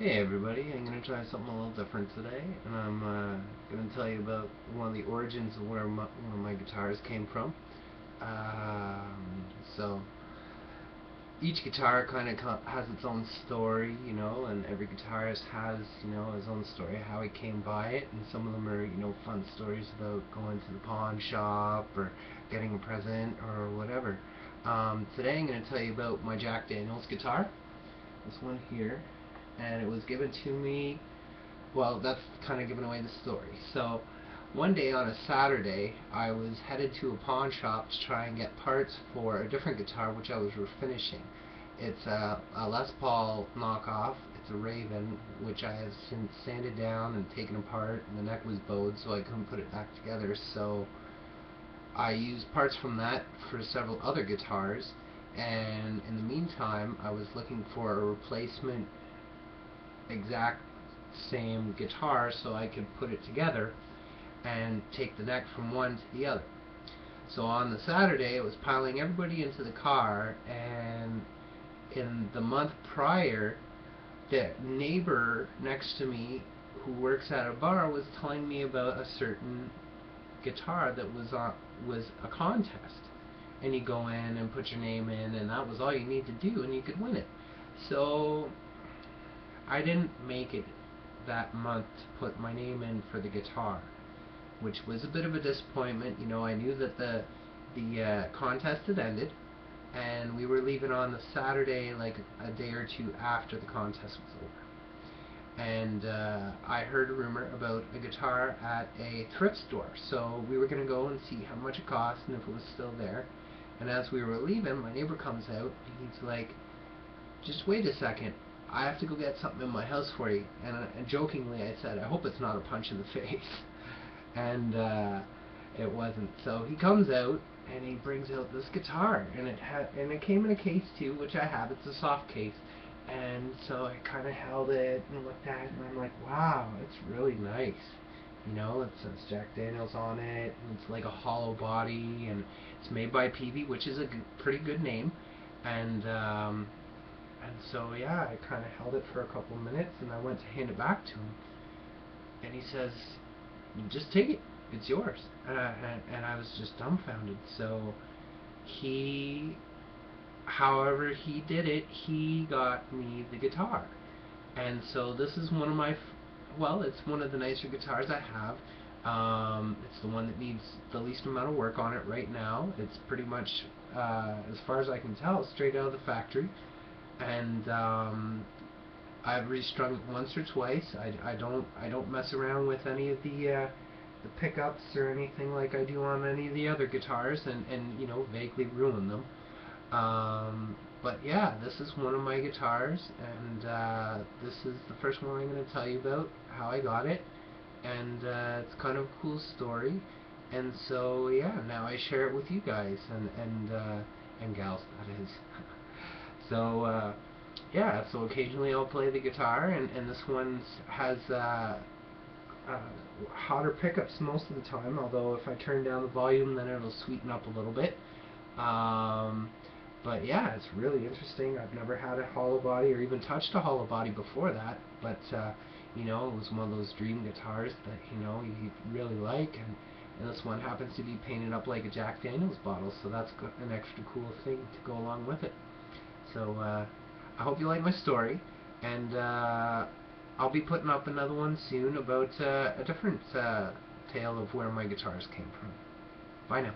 Hey everybody, I'm going to try something a little different today, and I'm going to tell you about one of the origins of where one of my guitars came from. So each guitar kind of has its own story, and every guitarist has, his own story, how he came by it, and some of them are, fun stories about going to the pawn shop or getting a present or whatever. Today I'm going to tell you about my Jack Daniels guitar, this one here. And it was given to me, well, that's kind of giving away the story. So one day on a Saturday, I was headed to a pawn shop to try and get parts for a different guitar which I was refinishing. It's a Les Paul knockoff. It's a Raven, which I have since sanded down and taken apart, and the neck was bowed, so I couldn't put it back together. So I used parts from that for several other guitars, and in the meantime I was looking for a replacement exact same guitar so I could put it together and take the neck from one to the other. So on the Saturday, it was piling everybody into the car, and in the month prior, the neighbor next to me who works at a bar was telling me about a certain guitar that was a contest, and you go in and put your name in, and that was all you need to do, and you could win it. So I didn't make it that month to put my name in for the guitar, which was a bit of a disappointment. I knew that the contest had ended, and we were leaving on the Saturday, like a day or two after the contest was over. And I heard a rumor about a guitar at a thrift store, so we were going to go and see how much it cost and if it was still there. And as we were leaving, my neighbor comes out and he's like, "Just wait a second, I have to go get something in my house for you." And jokingly I said, "I hope it's not a punch in the face." And it wasn't. So he comes out and he brings out this guitar, and it came in a case too, which I have. It's a soft case. And so I kind of held it and looked at it, and I'm like, wow, it's really nice. It says Jack Daniels on it, and it's like a hollow body, and it's made by Peavey, which is a pretty good name. And so yeah, I kind of held it for a couple minutes, and I went to hand it back to him, and he says, "Just take it, it's yours." And I was just dumbfounded. So however he did it, he got me the guitar. And so this is one of well, it's one of the nicer guitars I have. It's the one that needs the least amount of work on it right now. It's pretty much, as far as I can tell, straight out of the factory. And I've restrung it once or twice. I don't mess around with any of the pickups or anything like I do on any of the other guitars, and vaguely ruin them. But yeah, this is one of my guitars, and this is the first one I'm going to tell you about how I got it, and it's kind of a cool story. And so yeah, now I share it with you guys and gals, that is. So yeah, so occasionally I'll play the guitar, and this one has hotter pickups most of the time, although if I turn down the volume then it'll sweeten up a little bit. But yeah, it's really interesting. I've never had a hollow body or even touched a hollow body before that, but it was one of those dream guitars that you really like, and this one happens to be painted up like a Jack Daniels bottle, so that's an extra cool thing to go along with it. So I hope you like my story, and I'll be putting up another one soon about a different tale of where my guitars came from. Bye now.